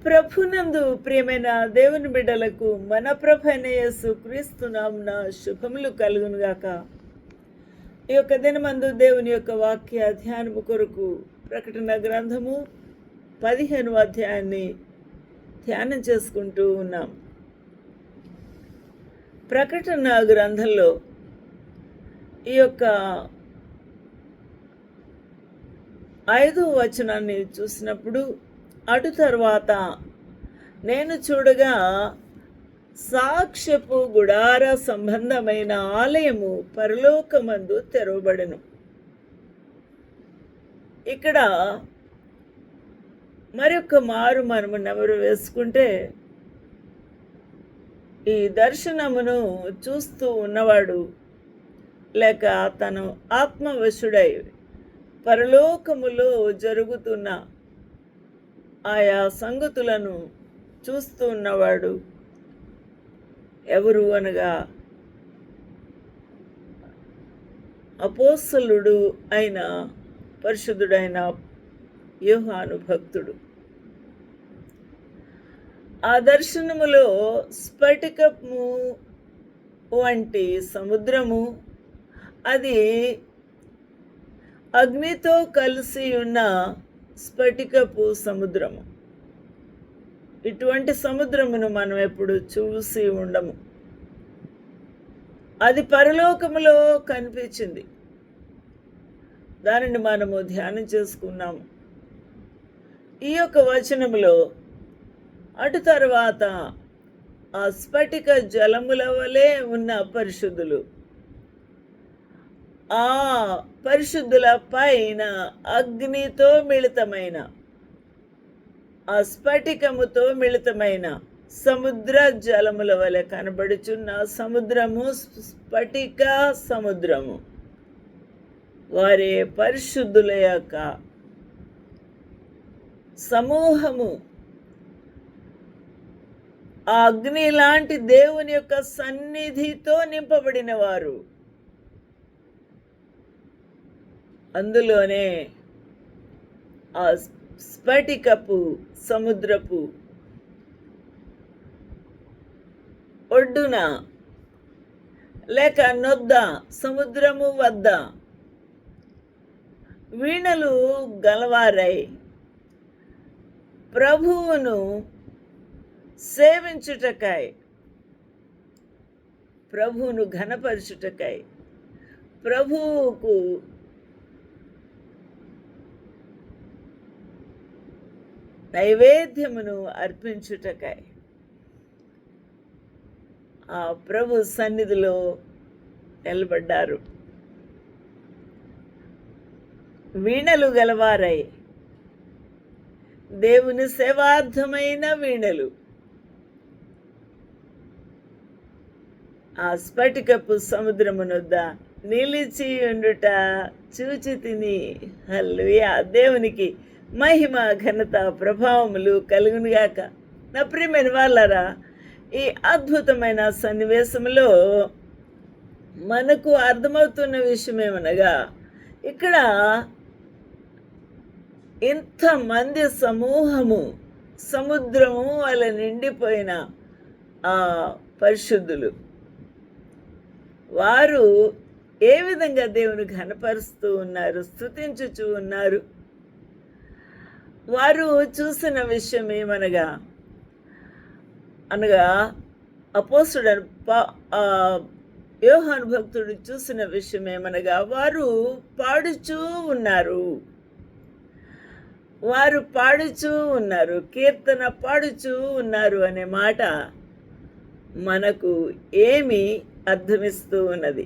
ప్రభునందు ప్రియమైన దేవుని బిడ్డలకు మన ప్రభు అయిన యేసు క్రీస్తు నామున శుభములు కలుగునుగాక. ఈ యొక్క దినమందు దేవుని యొక్క వాక్య ధ్యానము కొరకు ప్రకటన గ్రంథము 15వ అధ్యాయాన్ని ధ్యానం చేసుకుంటూ ఉన్నాం. ప్రకటన గ్రంథంలో ఈ యొక్క 5వ వచనాన్ని చూసినప్పుడు, అటు తర్వాత నేను చూడగా సాక్ష్యపు గుడార సంబంధమైన ఆలయము పరలోకమందు తెరవబడెను. ఇక్కడ మరొక మారు మనము నెమరు వేసుకుంటే, ఈ దర్శనమును చూస్తూ ఉన్నవాడు లేక తను ఆత్మవశుడై పరలోకములో జరుగుతున్న ఆయా సంగతులను చూస్తూ ఉన్నవాడు ఎవరు అనగా, అపోస్తలుడు అయిన పరిశుద్ధుడైన యోహాను భక్తుడు. ఆ దర్శనములో స్ఫటికము వంటి సముద్రము, అది అగ్నితో కలిసి ఉన్న స్ఫటికపు సముద్రము. ఇటువంటి సముద్రమును మనం ఎప్పుడు చూసి ఉండము. అది పరలోకములో కనిపించింది. దానిని మనము ధ్యానం చేసుకున్నాము. ఈ యొక్క వచనములో అటు తర్వాత ఆ స్ఫటిక జలముల వలె ఉన్న పరిశుద్ధులు, ఆ పరిశుద్ధుల పైన అగ్నితో మిళితమైన, ఆ స్ఫటికముతో మిళితమైన సముద్ర జలముల వలె కనబడుచున్న సముద్రము, స్ఫటిక సముద్రము, వారి పరిశుద్ధుల యొక్క సమూహము, ఆ అగ్ని లాంటి దేవుని యొక్క సన్నిధితో నింపబడిన వారు. అందులోనే ఆ స్ఫటికపు సముద్రపు ఒడ్డున లేక నొద్ద, సముద్రము వద్ద వీణలు గలవారై ప్రభువును సేవించుటకై, ప్రభువును ఘనపరచుటకై, ప్రభువుకు నైవేద్యమును అర్పించుటకై ఆ ప్రభు సన్నిధిలో నిలబడ్డారు. వీణలు గలవారై, దేవుని సేవార్థమైన వీణలు, ఆ స్ఫటికపు సముద్రమునొద్ద నిలిచి ఉండుట చూచి తిని. హల్లెలూయా! దేవునికి మహిమ, ఘనత, ప్రభావములు కలుగునుగాక. నా ప్రియమైన వాళ్ళారా, ఈ అద్భుతమైన సన్నివేశంలో మనకు అర్థమవుతున్న విషయం ఏమనగా, ఇక్కడ ఇంతమంది సమూహము, సముద్రము వాళ్ళ నిండిపోయిన ఆ పరిశుద్ధులు, వారు ఏ విధంగా దేవుని ఘనపరుస్తూ ఉన్నారు, స్తుతించుచూ ఉన్నారు. వారు చూసిన విషయం ఏమనగా, అపోస్తలుడు యోహాను భక్తుడు చూసిన విషయం ఏమనగా, వారు పాడుచూ ఉన్నారు. వారు పాడుచూ ఉన్నారు, కీర్తన పాడుచూ ఉన్నారు అనే మాట మనకు ఏమి అర్థమిస్తూ ఉన్నది?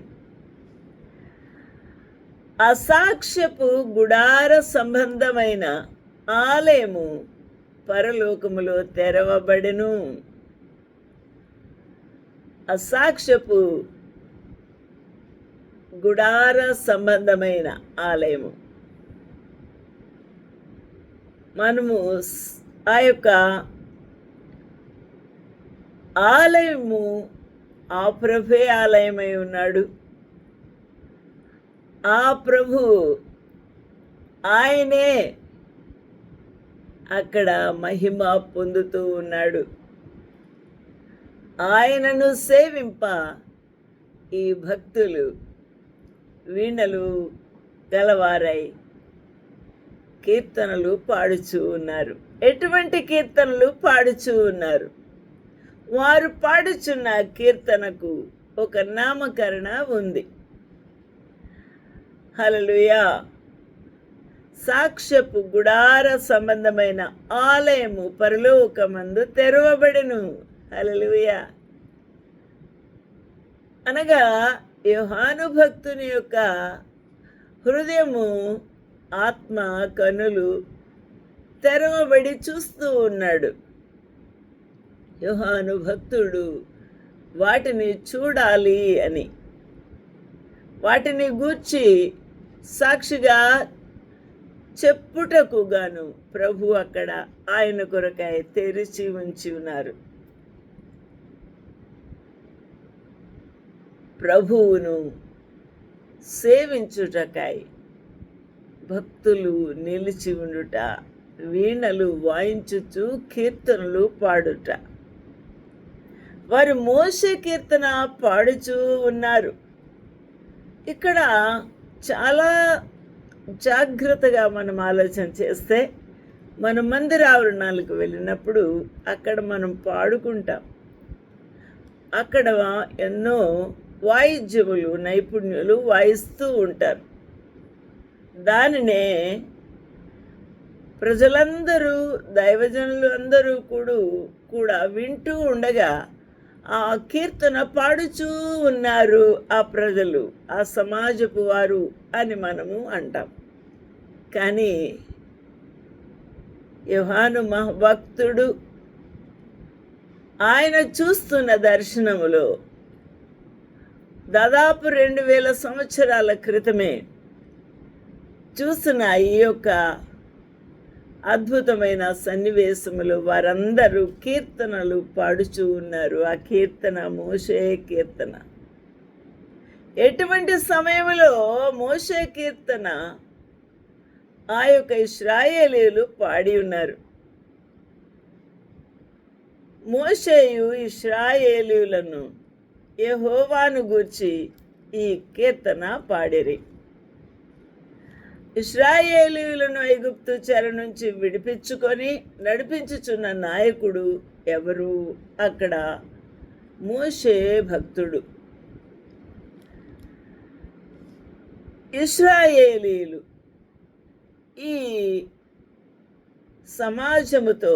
అసాక్ష్యపు గుడార సంబంధమైన ఆలయము పరలోకములో తెరవబడెను. అసాక్ష్యపు గుడార సంబంధమైన ఆలయము. మనము ఆ యొక్క ఆలయము, ఆ ప్రభే ఆలయమై ఉన్నాడు. ఆ ప్రభు ఆయనే అక్కడ మహిమ పొందుతూ ఉన్నాడు. ఆయనను సేవింప ఈ భక్తులు వీణలు గలవారై కీర్తనలు పాడుచూ ఉన్నారు. ఎటువంటి కీర్తనలు పాడుచూ ఉన్నారు? వారు పాడుచున్న కీర్తనకు ఒక నామకరణ ఉంది. హల్లెలూయా. సాక్ష్యపు గుడార సంబంధమైన ఆలయము పరలోకమందు తెరవబడెను. హల్లెలూయా. అనగా యోహాను భక్తుని యొక్క హృదయము, ఆత్మ, కనులు తెరవబడి చూస్తూ ఉన్నాడు. యోహాను భక్తుడు వాటిని చూడాలి అని, వాటిని గూర్చి సాక్షిగా చెప్పుటకు గాను ప్రభు అక్కడ ఆయన కొరకై తెరిచి ఉంచి ఉన్నారు. ప్రభువును సేవించుటకై భక్తులు నిలిచి ఉండుట, వీణలు వాయించుచు కీర్తనలు పాడుట. వారు మోషే కీర్తన పాడుచూ ఉన్నారు. ఇక్కడ చాలా జాగ్రత్తగా మనం ఆలోచన చేస్తే, మనం మందిర ఆవరణాలకు వెళ్ళినప్పుడు అక్కడ మనం పాడుకుంటాం. అక్కడ ఎన్నో వాయిద్యములు, నైపుణ్యులు వాయిస్తూ ఉంటారు. దానినే ప్రజలందరూ, దైవజనులు అందరూ కూడా వింటూ ఉండగా ఆ కీర్తన పాడుచూ ఉన్నారు ఆ ప్రజలు, ఆ సమాజపు వారు అని మనము అంటాం. కానీ యోహాను భక్తుడు ఆయన చూస్తున్న దర్శనములో దాదాపు 2000 సంవత్సరాల క్రితమే చూసిన ఈ యొక్క అద్భుతమైన సన్నివేశములు వారందరూ కీర్తనలు పాడుచూ ఉన్నారు. ఆ కీర్తన మోషే కీర్తన. ఎటువంటి సమయంలో మోషే కీర్తన ఆ యొక్క ఇశ్రాయేలీయులు పాడి ఉన్నారు. మోషేయు ఇశ్రాయేలీయులను యెహోవాను గూర్చి ఈ కీర్తన పాడిరి. ఇశ్రాయేలీయులను ఐగుప్తు చెర నుంచి విడిపించుకొని నడిపించుచున్న నాయకుడు ఎవరు? అక్కడ మోషే భక్తుడు. ఇశ్రాయేలీయులు ఈ సమాజముతో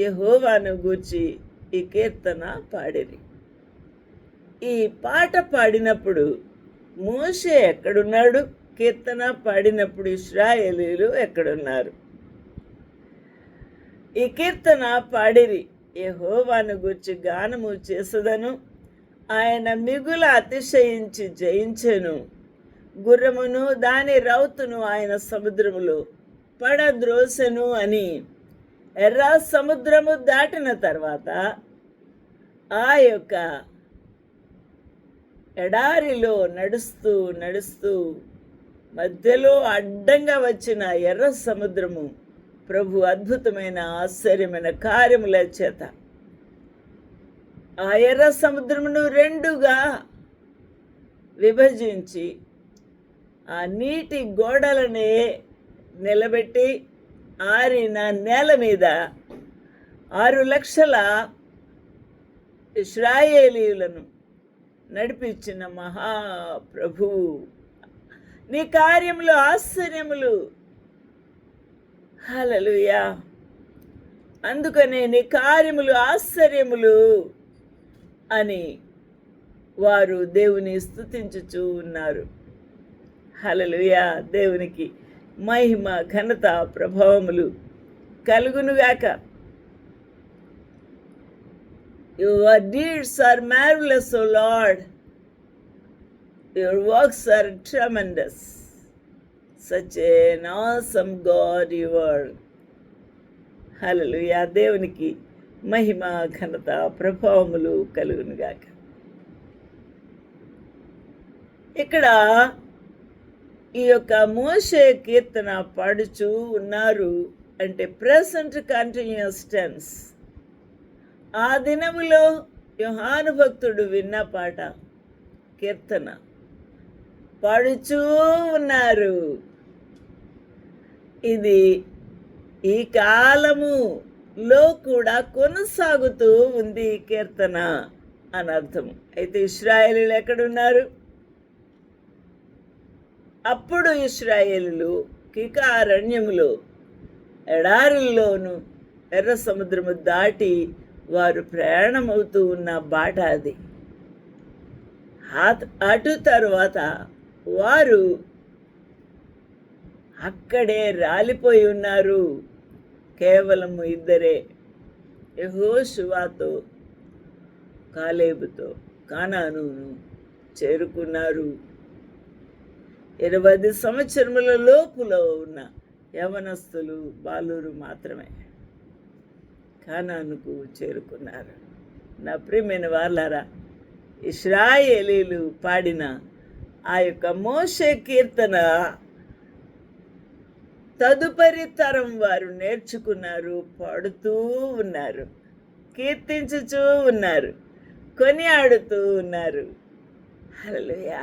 యెహోవాను గూర్చి ఈ కీర్తన పాడిరి. ఈ పాట పాడినప్పుడు మోషే ఎక్కడున్నాడు? కీర్తన పాడినప్పుడు ఇశ్రాయేలీయులు ఎక్కడున్నారు? ఈ కీర్తన పాడిరి. యెహోవాను గూర్చి గానము చేసదను, ఆయన మిగుల అతిశయించి జయించెను. గుర్రమును దాని రౌతును ఆయన సముద్రములో పడద్రోసెను అని. ఎర్ర సముద్రము దాటిన తర్వాత ఆ యొక్క ఎడారిలో నడుస్తూ నడుస్తూ మధ్యలో అడ్డంగా వచ్చిన ఎర్ర సముద్రము ప్రభు అద్భుతమైన ఆశ్చర్యమైన కార్యముల చేత ఆ ఎర్ర సముద్రమును 2గా విభజించి ఆ నీటి గోడలనే నిలబెట్టి ఆరిన నేల మీద 6 లక్షల ఇశ్రాయేలీయులను నడిపించిన మహాప్రభువు. నీ కార్యములు ఆశ్చర్యములు. హల్లెలూయా. అందుకనే నీ కార్యములు ఆశ్చర్యములు అని వారు దేవుని స్తుతించుచూ ఉన్నారు. హల్లెలూయా. దేవునికి మహిమ, ఘనత, ప్రభావములు కలుగునుగాక. Your deeds are marvelous, O Lord. Your works are tremendous. Such an awesome God you are. హల్లెలూయా. దేవునికి మహిమ, ఘనత, ప్రభావములు కలుగునుగాక. ఇక్కడ ఈ యొక్క మోషే కీర్తన పాడుచూ ఉన్నారు అంటే ప్రెసెంట్ కంటిన్యూస్ టెన్స్. ఆ దినములో యోహాను భక్తుడు విన్న పాట, కీర్తన పాడుచూ ఉన్నారు. ఇది ఈ కాలములో కూడా కొనసాగుతూ ఉంది ఈ కీర్తన అని అర్థము. అయితే ఇశ్రాయేలీలు ఎక్కడున్నారు? అప్పుడు ఇశ్రాయేలీలు కికారణ్యములో, ఎడారుల్లోను ఎర్ర సముద్రము దాటి వారు ప్రయాణమవుతూ ఉన్న బాట అది. అటు తరువాత వారు అక్కడే రాలిపోయి ఉన్నారు. కేవలము ఇద్దరే, యెహోషువతో కాలేబుతో కానానును చేరుకున్నారు. 20 సంవత్సరముల లోపులో ఉన్న యవనస్తులు, బాలురు మాత్రమే కానానుకు చేరుకున్నారు. నా ప్రియమైన వాళ్ళారా, ఇశ్రాయేలీలు పాడిన ఆ యొక్క మోషే కీర్తన తదుపరి తరం వారు నేర్చుకున్నారు, పాడుతూ ఉన్నారు, కీర్తించుచూ ఉన్నారు, కొనియాడుతూ ఉన్నారు. హల్లెలూయా!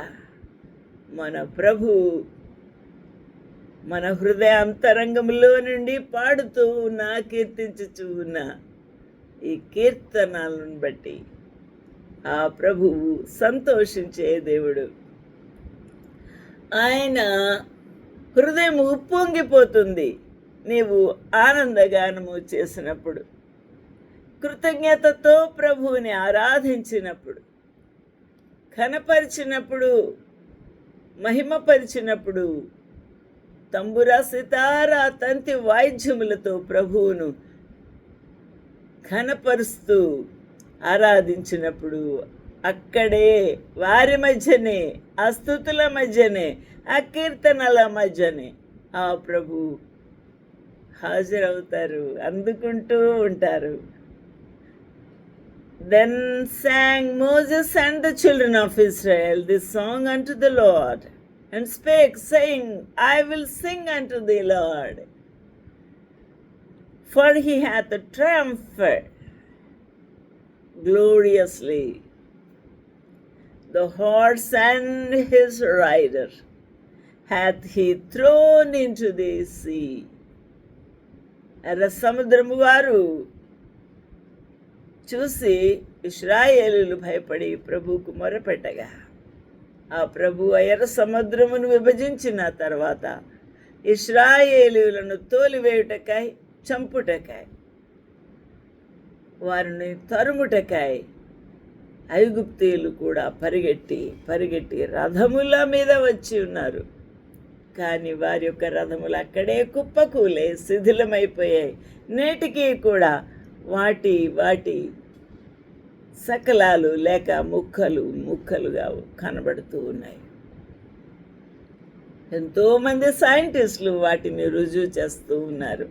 మన ప్రభు మన హృదయ అంతరంగంలో నుండి పాడుతూ ఉన్న, కీర్తించుచూ ఉన్న ఈ కీర్తనలను బట్టి ఆ ప్రభువు సంతోషించే దేవుడు. ఆయన హృదయం ఉప్పొంగిపోతుంది నీవు ఆనందగానము చేసినప్పుడు, కృతజ్ఞతతో ప్రభువుని ఆరాధించినప్పుడు, ఘనపరిచినప్పుడు, మహిమపరిచినప్పుడు, తంబుర, సితార, తంతి వాయిద్యములతో ప్రభువును ఘనపరుస్తూ ఆరాధించినప్పుడు, అక్కడే వారి మధ్యనే, ఆ స్తుతుల మధ్యనే, ఆ కీర్తనల మధ్యనే ఆ ప్రభు హాజరవుతారు, అందుకుంటూ ఉంటారు. Then sang Moses and the children of Israel this song unto the Lord, and spake, saying, I will sing unto the Lord, for he hath triumphed gloriously. The horse and his rider hath he thrown into the sea. ఎర్ర సముద్రము వారు చూసి ఇశ్రాయేలీలు భయపడి ప్రభువుకు మొరపెట్టగా, ఆ ప్రభు ఎర్ర సముద్రమును విభజించిన తర్వాత ఇశ్రాయేలీయులను తోలివేయుటకై, చంపుటకై, వారిని తరుముటకై ఐగుప్తీయులు కూడా పరిగెట్టి రథముల మీద వచ్చి ఉన్నారు. కానీ వారి యొక్క రథములు అక్కడే కుప్పకూలే శిథిలమైపోయాయి. నేటికి కూడా వాటి సకలాలు లేక ముక్కలుగా కనబడుతూ ఉన్నాయి. ఎంతోమంది సైంటిస్టులు వాటిని రుజువు చేస్తూ ఉన్నారు.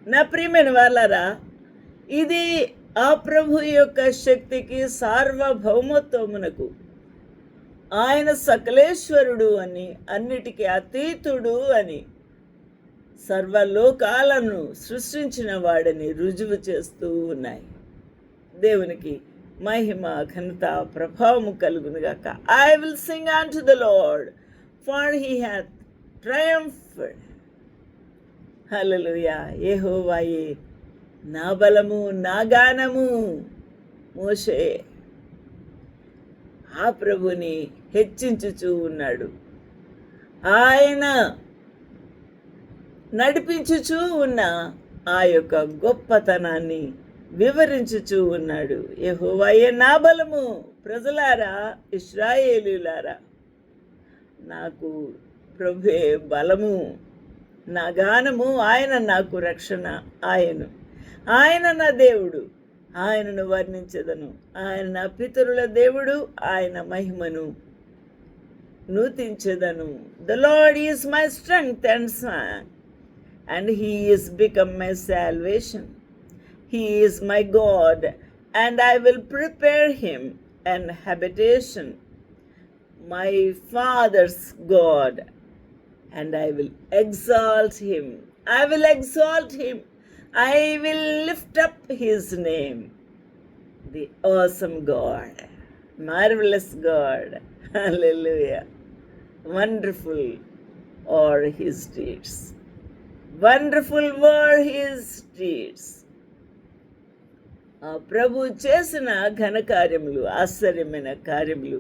నా ప్రియమైన వాళ్ళారా, ఇది ఆ ప్రభు యొక్క శక్తికి, సార్వభౌమత్వమునకు, ఆయన సకలేశ్వరుడు అని, అన్నిటికీ అతీతుడు అని, సర్వలోకాలను సృష్టించిన వాడని రుజువు చేస్తూ ఉన్నాయి. దేవునికి మహిమ, ఘనత, ప్రభావము కలుగునుగాక. I will sing unto the Lord, for he hath triumphed. హల్లెలూయా! యెహోవాయే నా బలము, నా గానము. మోషే ఆ ప్రభుని హెచ్చించుచూ ఉన్నాడు. ఆయన నడిపించుచూ ఉన్న ఆ యొక్క గొప్పతనాన్ని వివరించుచూ ఉన్నాడు. యెహోవాయే నా బలము. ప్రజలారా, ఇశ్రాయేలీయులారా, నాకు ప్రభువే బలము, నా గానము. ఆయన నాకు రక్షణ. ఆయన నా దేవుడు, ఆయనను వర్ణించెదను. ఆయన నా పితరుల దేవుడు, ఆయన మహిమను నూతించెదను. The Lord is my strength and song, and he is become my salvation. He is my God, and I will prepare him an habitation, my father's God, and I will exalt him I will exalt him. I will lift up his name. The awesome God, marvelous God. Hallelujah. Wonderful are his deeds. Wonderful were his deeds. ఆ ప్రభు చేసిన ఘనకార్యములు, ఆశ్చర్యమైన కార్యములు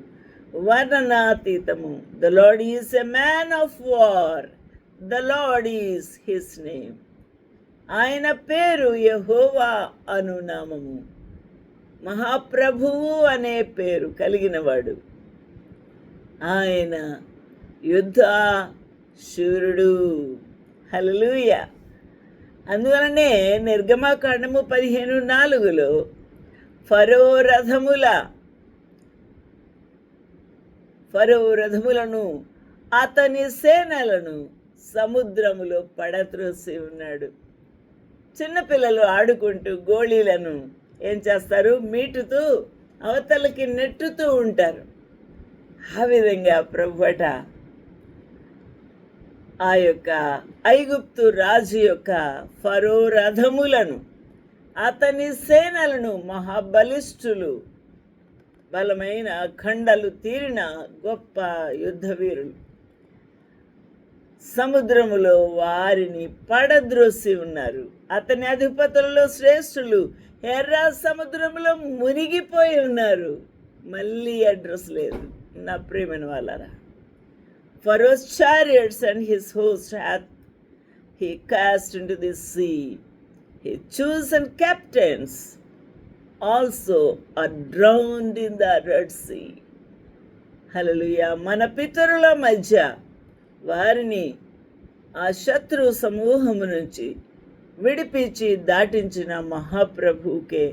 వర్ణనాతీతము. The Lord is a man of war. The Lord is his name. ఆయన పేరు యెహోవా అను నామము. మహాప్రభువు అనే పేరు కలిగినవాడు. ఆయన యుద్ధ శూరుడు. హల్లెలూయా. అందువలనే నిర్గమకాండము 15:4 ఫరో రథములను అతని సేనలను సముద్రములో పడత్రోసి ఉన్నాడు. చిన్నపిల్లలు ఆడుకుంటూ గోళీలను ఏం చేస్తారు? మీటుతూ అవతలకి నెట్టుతూ ఉంటారు. ఆ విధంగా ప్రభువట ఆ యొక్క ఐగుప్తు రాజు యొక్క ఫరో రథములను, అతని సేనలను, మహాబలిష్ఠులు, బలమైన ఖండలు తీరిన గొప్ప యుద్ధవీరులు సముద్రములో వారిని పడద్రోసి ఉన్నారు. అతని అధిపతులలో శ్రేష్ఠులు ఎర్ర సముద్రంలో మునిగిపోయి ఉన్నారు. మళ్ళీ అడ్రస్ లేదు. నా ప్రియమైన వాళ్ళారా, Pharaoh's chariots and his host hath he cast into the sea. His chosen captains also are drowned in the Red Sea. Hallelujah. మన పితరుల మధ్య వారిని ఆ శత్రు సమూహము నుంచి విడిపించి దాటించిన మహాప్రభువుకే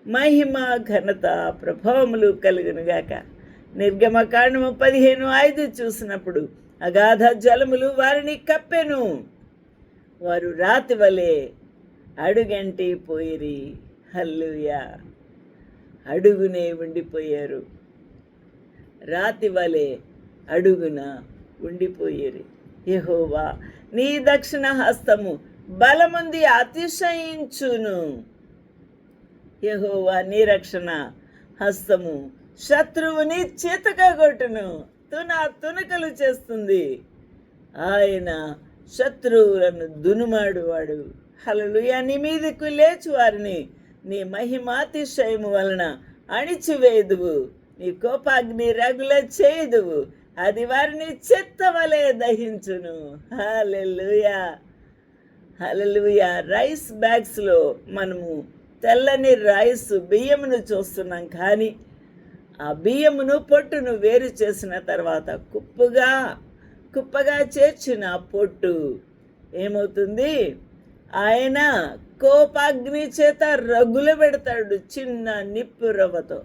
మహిమ, ఘనత, ప్రభావములు కలుగునుగాక. నిర్గమకాండము 15:5 చూసినప్పుడు అగాధ జలములు వారిని కప్పెను. వారు రాతి వలె అడుగంటి పోయిరి. హల్లెలూయా. అడుగునే ఉండిపోయారు. రాతి వలె అడుగున ఉండిపోయేరి. యెహోవా నీ దక్షిణ హస్తము బలముంది అతిశయించును. యెహోవా నీ రక్షణ హస్తము శత్రువుని చేతకగొట్టును, తునకలు చేస్తుంది. ఆయన శత్రువులను దునుమాడువాడు. హల్లెలూయా. నీ మీదకు లేచి వారిని నీ మహిమాతిశయము వలన అణిచివేయుదువు. నీ కోపాగ్ని రగుల చేయుదువు. అది వారిని చెత్త వలె దహించును. హల్లెలూయా. హల్లెలూయా. రైస్ బ్యాగ్స్లో మనము తెల్లని రైస్ బియ్యమును చూస్తున్నాం. కానీ ఆ బియ్యమును పొట్టును వేరు చేసిన తర్వాత కుప్పగా చేర్చిన పొట్టు ఏమవుతుంది? ఆయన కోపాగ్ని చేత రగుల పెడతాడు చిన్న నిప్పు రవ్వతో.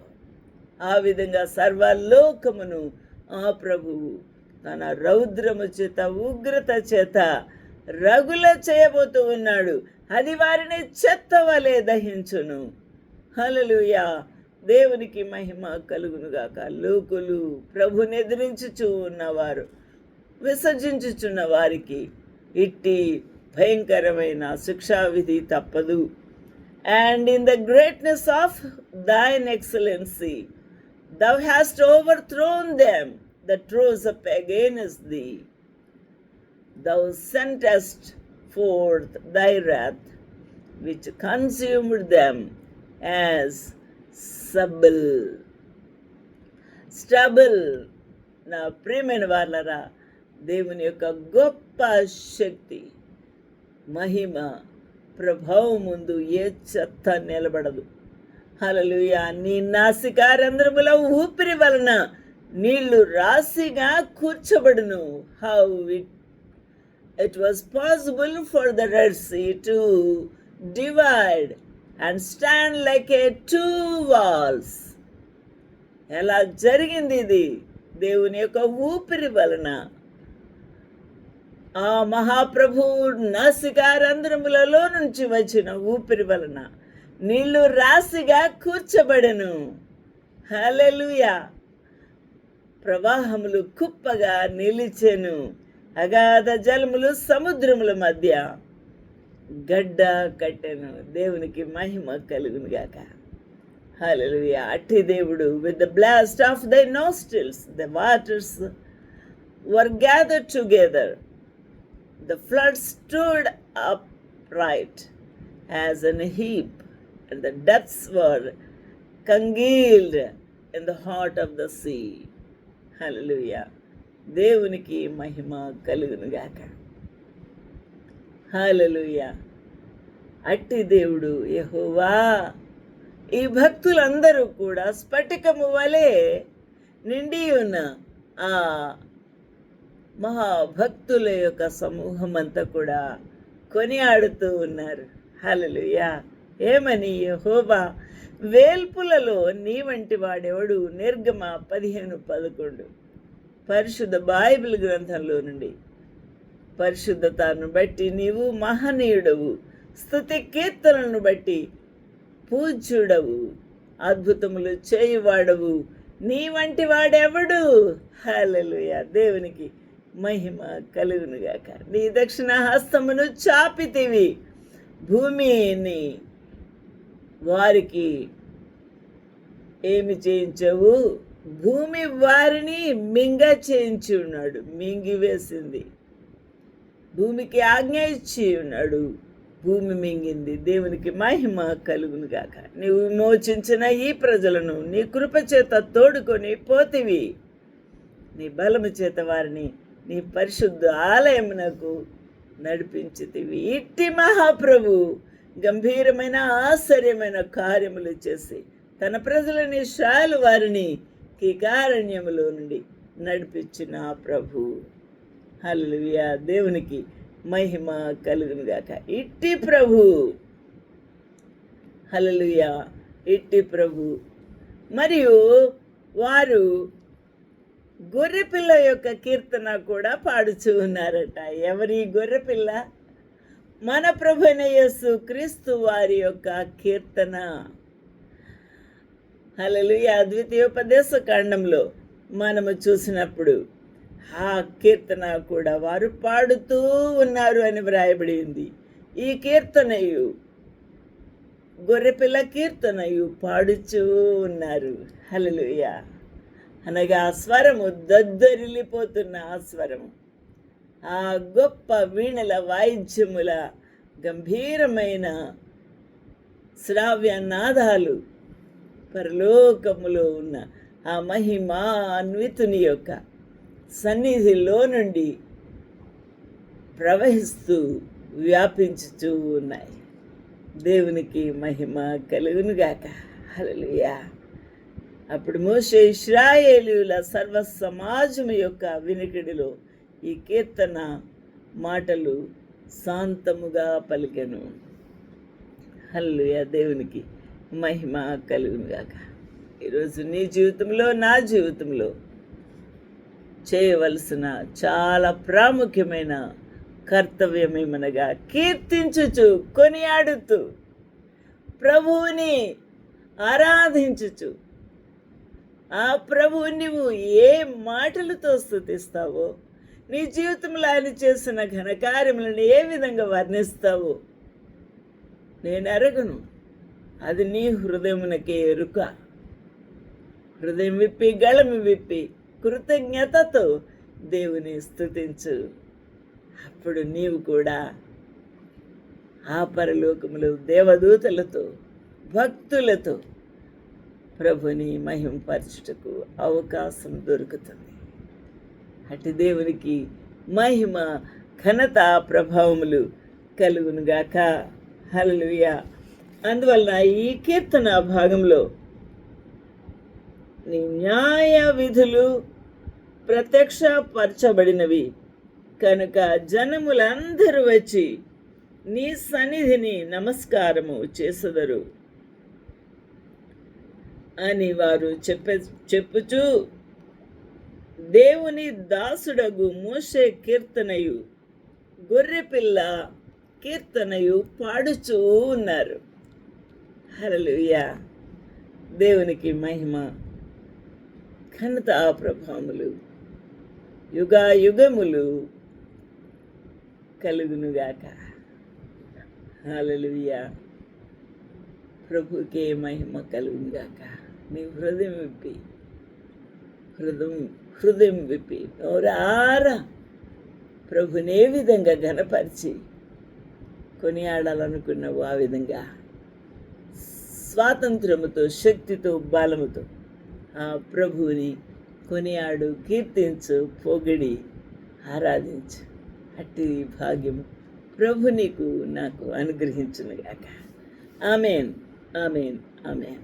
ఆ విధంగా సర్వలోకమును ఆ ప్రభువు తన రౌద్రము చేత, ఉగ్రత చేత రగుల చేయబోతూ ఉన్నాడు. అది వారిని చెత్త వలె దహించును. హల్లెలూయా. దేవునికి మహిమ కలుగునుగాక. లోకులు ప్రభుని ఎదిరించుచూ ఉన్నవారు, విసర్జించుచున్న వారికి ఇట్టి భయంకరమైన శిక్షావిధి తప్పదు. And in the greatness of thine excellency thou hast overthrown them that rose up against thee. Thou sentest forth thy wrath, which consumed them as stubble. నా ప్రియమైన వాళ్ళరా, దేవుని యొక్క గొప్ప శక్తి, మహిమ, ప్రభావం ముందు ఏ చెత్త నిలబడదు. హల్లెలూయా. నీ నాసికారంధ్రముల ఊపిరి వలన నీళ్లు రాశిగా కూర్చబడును. How it was possible for the Red Sea to divide and stand like a two walls. ఎలా జరిగింది ఇది? దేవుని యొక్క ఊపిరి వలన. ఆ మహాప్రభువు నాసికారంధ్రములలో నుంచి వచ్చిన ఊపిరి వలన నీళ్లు రాశిగా కూర్చబడెను. హల్లెలూయా. ప్రవాహములు కుప్పగా నిలిచెను. అగాధ జలములు సముద్రముల మధ్య గడ్డ కట్టెను. దేవునికి మహిమ కలుగును గాక. హల్లెలూయా. అట్టి దేవుడు, with the blast of the nostrils the waters were gathered together, the flood stood upright as in a heap, and the depths were congealed in the heart of the sea. హల్లెలూయా. దేవునికి మహిమ కలుగును గాక. హల్లెలూయా. అట్టి దేవుడు యెహోవా. ఈ భక్తులందరూ కూడా స్ఫటికము వలె నిండి ఉన్న ఆ మహాభక్తుల యొక్క సమూహం అంతా కూడా కొనియాడుతూ ఉన్నారు. హల్లెలూయా. ఏమని? యెహోవా వేల్పులలో నీ వంటి వాడెవడు? నిర్గమ 15:11. పరిశుద్ధ బైబిల్ గ్రంథంలో నుండి. పరిశుద్ధతను బట్టి నీవు మహనీయుడవు, స్తుతి కీర్తనలను బట్టి పూజ్యుడవు, అద్భుతములు చేయువాడవు, నీ వంటి వాడెవడు? హల్లెలూయా. దేవునికి మహిమ కలుగునుగాక. నీ దక్షిణ హస్తమును చాపితివి, భూమిని వారికి ఏమి చేయించవు? భూమి వారిని మింగ చేయించి ఉన్నాడు, మింగివేసింది. భూమికి ఆజ్ఞ ఇచ్చి ఉన్నాడు, భూమి మింగింది. దేవునికి మహిమ కలుగును గాక. నీవు విమోచించిన ఈ ప్రజలను నీ కృప చేత తోడుకొని పోతివి, నీ బలము చేత వారిని నీ పరిశుద్ధ ఆలయమునకు నడిపించితివి. ఇట్టి మహాప్రభు గంభీరమైన ఆశ్చర్యమైన కార్యములు చేసి తన ప్రజలని శాలు వారిని కీకారణ్యములో నుండి నడిపించిన ప్రభు. హల్లెలూయా. దేవునికి మహిమ కలుగును గాక. ఇట్టి ప్రభు. హల్లెలూయా. ఇట్టి ప్రభు. మరియు వారు గొర్రెపిల్ల యొక్క కీర్తన కూడా పాడుచూ ఉన్నారట. ఎవరి గొర్రెపిల్ల? మన ప్రభువైన యేసు క్రీస్తు వారి యొక్క కీర్తన. హల్లెలూయా. ద్వితీయోపదేశ కాండంలో మనము చూసినప్పుడు ఆ కీర్తన కూడా వారు పాడుతూ ఉన్నారు అని వ్రాయబడి ఉంది. ఈ కీర్తనయు గొర్రెపిల్ల కీర్తనయు పాడుచూ ఉన్నారు. హల్లెలూయా. అనగా ఆ స్వరము దద్దరిల్లిపోతున్న ఆ స్వరము, ఆ గొప్ప వీణల వాయిద్యముల గంభీరమైన శ్రావ్య నాదాలు పరలోకములో ఉన్న ఆ మహిమాన్వితుని యొక్క సన్నిధిలో నుండి ప్రవహిస్తూ వ్యాపించుతూ ఉన్నాయి. దేవునికి మహిమ కలుగునుగాక. హల్లెలూయా. అప్పుడు మోషే ఇశ్రాయేలీయుల సర్వ సమాజం యొక్క వినికిడిలో ఈ కీర్తన మాటలు శాంతముగా పలికెను. హల్లెలూయా. దేవునికి మహిమ కలుగునుగాక. ఈరోజు నీ జీవితంలో, నా జీవితంలో చేయవలసిన చాలా ప్రాముఖ్యమైన కర్తవ్యం ఏమనగా కీర్తించుచు, కొనియాడుతూ, ప్రభువుని ఆరాధించుచు, ఆ ప్రభువు నువ్వు ఏ మాటలతో స్తుతిస్తావో, నీ జీవితంలో ఆయన చేసిన ఘనకార్యములను ఏ విధంగా వర్ణిస్తావో నేను ఎరగను. అది నీ హృదయమునకే ఎరుక. హృదయం విప్పి, గళము విప్పి కృతజ్ఞతతో దేవుని స్తుతించు. అప్పుడు నీవు కూడా ఆ పరలోకములో దేవదూతలతో, భక్తులతో ప్రభుని మహిమపరచుటకు అవకాశం దొరుకుతుంది. అటు దేవునికి మహిమ, ఘనత, ప్రభావములు కలుగునుగాక. హల్లెలూయా. అందువలన ఈ కీర్తన భాగంలో నీ న్యాయ విధులు ప్రత్యక్షపరచబడినవి కనుక జనములందరూ వచ్చి నీ సన్నిధిని నమస్కారము చేసెదరు అని వారు చెప్పుచు దేవుని దాసుడగు మోషే కీర్తనయు, గొర్రెపిల్ల కీర్తనయు పాడుచూ ఉన్నారు. హల్లెలూయా. దేవునికి మహిమ, ఘనత, ప్రభావములు యుగాయుగములు కలుగునుగాక. హల్లెలూయా. ప్రభుకే మహిమ కలుగుగాక. నీ హృదయం విప్పి నోరారా ప్రభుని ఏ విధంగా ఘనపరిచి కొనియాడాలనుకున్నావు ఆ విధంగా స్వాతంత్రముతో, శక్తితో, బలముతో ఆ ప్రభువుని కొనియాడు, కీర్తించు, పొగిడి ఆరాధించు. అట్టి భాగ్యం ప్రభు నీకు నాకు అనుగ్రహించునుగాక. ఆమేన్, ఆమేన్, ఆమేన్.